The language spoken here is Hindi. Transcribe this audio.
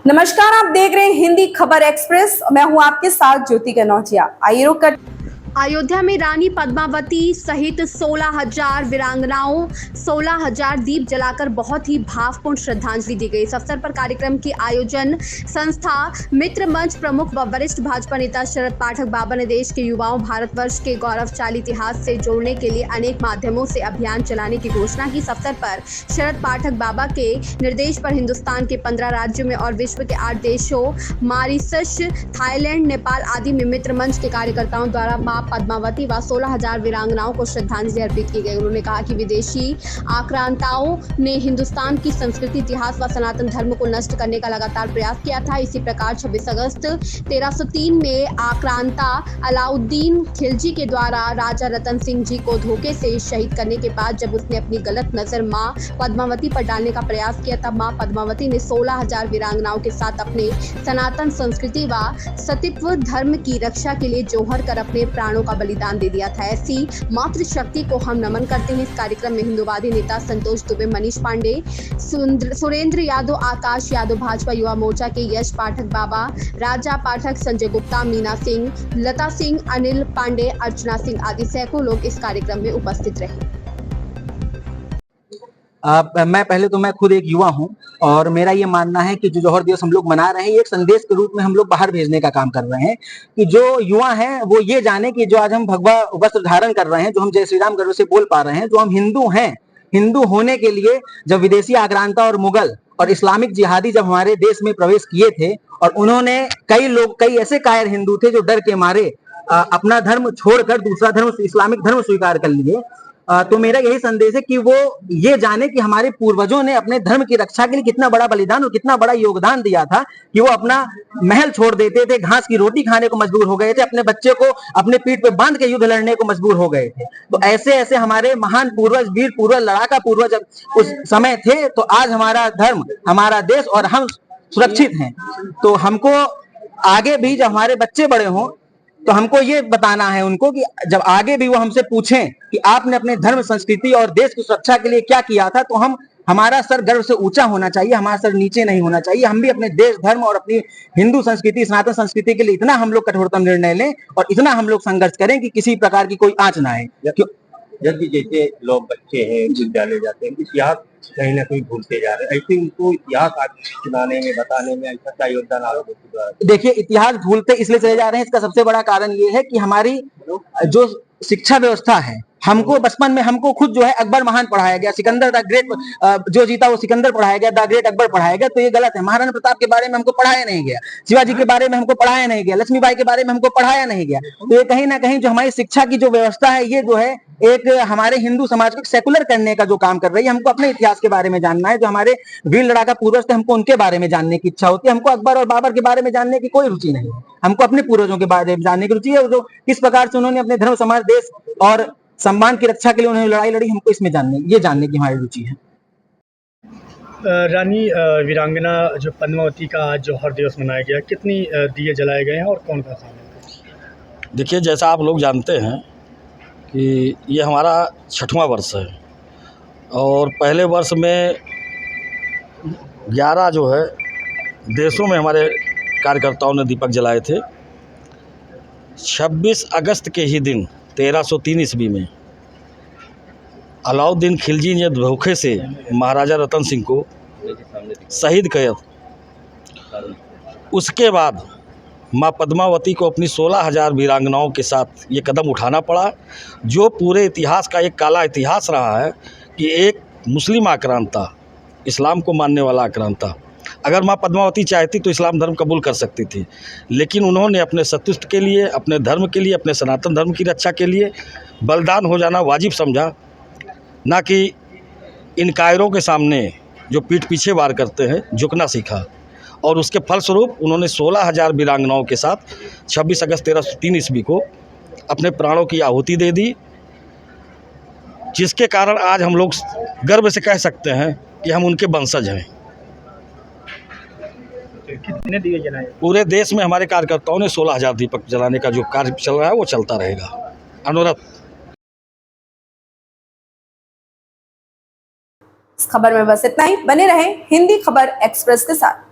नमस्कार, आप देख रहे हैं हिंदी खबर एक्सप्रेस। मैं हूं आपके साथ ज्योति कनौजिया। आइए रुक कर अयोध्या में रानी पद्मावती सहित 16,000 वीरांगनाओं 16,000 दीप जलाकर बहुत ही भावपूर्ण श्रद्धांजलि दी गई। इस अवसर पर कार्यक्रम की आयोजन संस्था मित्र मंच प्रमुख व वरिष्ठ भाजपा नेता शरद पाठक बाबा ने देश के युवाओं भारतवर्ष के गौरवशाली इतिहास से जोड़ने के लिए अनेक माध्यमों से अभियान चलाने की घोषणा की। इस अवसर पर शरद पाठक बाबा के निर्देश पर हिंदुस्तान के 15 राज्यों में और विश्व के 8 देशों मॉरिशस, थाईलैंड, नेपाल आदि में मित्र मंच के कार्यकर्ताओं द्वारा मां पद्मावती व 16,000 वीरांगनाओं को श्रद्धांजलि अर्पित की गई। उन्होंने कहा कि विदेशी आक्रांताओं ने हिंदुस्तान की संस्कृति, इतिहास व सनातन धर्म को नष्ट करने का लगातार प्रयास किया था। इसी प्रकार 26 अगस्त 1303 में आक्रांता अलाउद्दीन खिलजी के द्वारा राजा रतन सिंह जी को धोखे से शहीद करने के बाद जब उसने अपनी गलत नजर मां पद्मावती पर डालने का प्रयास किया, तब मां पद्मावती ने 16,000 वीरांगनाओं के साथ अपने सनातन संस्कृति व सतीत्व धर्म की रक्षा के लिए जोहर कर अपने प्राणों का बलिदान दे दिया था। ऐसी मातृशक्ति को हम नमन करते हैं। इस कार्यक्रम में हिंदूवादी नेता संतोष दुबे, मनीष पांडे, सुरेंद्र यादव, आकाश यादव, भाजपा युवा मोर्चा के यश पाठक बाबा, राजा पाठक, संजय गुप्ता, मीना सिंह, लता सिंह, अनिल पांडे, अर्चना सिंह आदि सैकड़ों लोग इस कार्यक्रम में उपस्थित रहे। मैं खुद एक युवा हूं और मेरा ये मानना है कि जो जौहर दिवस हम लोग मना रहे हैं, ये एक संदेश के रूप में हम लोग बाहर भेजने का काम कर रहे हैं कि जो युवा हैं वो ये जाने कि जो आज हम भगवा वस्त्र धारण कर रहे हैं, जो हम जय श्री राम गर्व से बोल पा रहे हैं, जो हम हिंदू हैं, हिंदू होने के लिए जब विदेशी आक्रांता और मुगल और इस्लामिक जिहादी जब हमारे देश में प्रवेश किए थे और उन्होंने कई ऐसे कायर हिंदू थे जो डर के मारे अपना धर्म छोड़कर दूसरा धर्म, इस्लामिक धर्म स्वीकार कर लिए। तो मेरा यही संदेश है कि वो ये जाने कि हमारे पूर्वजों ने अपने धर्म की रक्षा के लिए कितना बड़ा बलिदान और कितना बड़ा योगदान दिया था कि वो अपना महल छोड़ देते थे, घास की रोटी खाने को मजबूर हो गए थे, अपने बच्चे को अपने पीठ पे बांध के युद्ध लड़ने को मजबूर हो गए थे। तो ऐसे ऐसे हमारे महान पूर्वज, वीर पूर्वज, लड़ाका पूर्वज उस समय थे। तो आज हमारा धर्म, हमारा देश और हम सुरक्षित हैं। तो हमको आगे भी जब हमारे बच्चे बड़े हों तो हमको ये बताना है उनको कि जब आगे भी वो हमसे पूछें कि आपने अपने धर्म, संस्कृति और देश की सुरक्षा के लिए क्या किया था, तो हमारा सर गर्व से ऊंचा होना चाहिए, हमारा सर नीचे नहीं होना चाहिए। हम भी अपने देश, धर्म और अपनी हिंदू संस्कृति, सनातन संस्कृति के लिए इतना हम लोग कठोरतम निर्णय लें और इतना हम लोग संघर्ष करें कि किसी प्रकार की कोई आंच ना आए। जबकि जैसे लोग बच्चे हैं, विद्यालय जाते हैं, इतिहास कहीं ना कहीं भूलते जा रहे हैं, ऐसे उनको इतिहास सुनाने में, बताने में ऐसा क्या योगदान आप लोग द्वारा? देखिए, इतिहास भूलते इसलिए चले जा रहे हैं, इसका सबसे बड़ा कारण ये है कि हमारी जो शिक्षा व्यवस्था है, हमको बचपन में हमको खुद जो है अकबर महान पढ़ाया गया, सिकंदर द ग्रेट जो जीता वो सिकंदर पढ़ाया गया, द ग्रेट अकबर पढ़ाया गया। तो ये गलत है। महाराणा प्रताप के बारे में हमको पढ़ाया नहीं गया, शिवाजी के बारे में हमको पढ़ाया नहीं गया, लक्ष्मीबाई के बारे में हमको पढ़ाया नहीं गया। तो ये कहीं ना कहीं जो हमारी शिक्षा की जो व्यवस्था है, ये जो है एक हमारे हिंदू समाज को सेकुलर करने का जो काम कर रही है। हमको अपने इतिहास के बारे में जानना है, जो हमारे वीर लड़ाका पूर्वज थे, हमको उनके बारे में जानने की इच्छा होती है। हमको अकबर और बाबर के बारे में जानने की कोई रुचि नहीं है। हमको अपने पूर्वजों के बारे में जानने की रुचि है, जो किस प्रकार से उन्होंने अपने धर्म, समाज, देश और सम्मान की रक्षा के लिए उन्होंने लड़ाई लड़ी, हमको इसमें जानने की हमारी रुचि है। रानी वीरांगना जो पद्मावती का आज जौहर दिवस मनाया गया, कितनी दिए जलाए गए हैं और कौन का शामिल? देखिए, जैसा आप लोग जानते हैं कि ये हमारा 6वां वर्ष है और पहले वर्ष में 11 जो है देशों में हमारे कार्यकर्ताओं ने दीपक जलाए थे। 26 अगस्त के ही दिन 1303 ईस्वी में अलाउद्दीन खिलजी ने धोखे से महाराजा रतन सिंह को शहीद किया। उसके बाद माँ पद्मावती को अपनी 16,000 वीरांगनाओं के साथ ये कदम उठाना पड़ा, जो पूरे इतिहास का एक काला इतिहास रहा है कि एक मुस्लिम आक्रांता, इस्लाम को मानने वाला आक्रांता, अगर माँ पद्मावती चाहती तो इस्लाम धर्म कबूल कर सकती थी, लेकिन उन्होंने अपने सत्युष्ट के लिए, अपने धर्म के लिए, अपने सनातन धर्म की रक्षा के लिए बलिदान हो जाना वाजिब समझा, ना कि इन कायरों के सामने जो पीठ पीछे वार करते हैं झुकना सीखा। और उसके फलस्वरूप उन्होंने 16,000 वीरांगनाओं के साथ 26 अगस्त 1303 ईस्वी को अपने प्राणों की आहुति दे दी, जिसके कारण आज हम लोग गर्व से कह सकते हैं कि हम उनके वंशज हैं। कितने दिए जलाए? पूरे देश में हमारे कार्यकर्ताओं ने 16,000 दीपक जलाने का जो कार्य चल रहा है वो चलता रहेगा अनवरत। इस खबर में बस इतना ही। बने रहें हिंदी खबर एक्सप्रेस के साथ।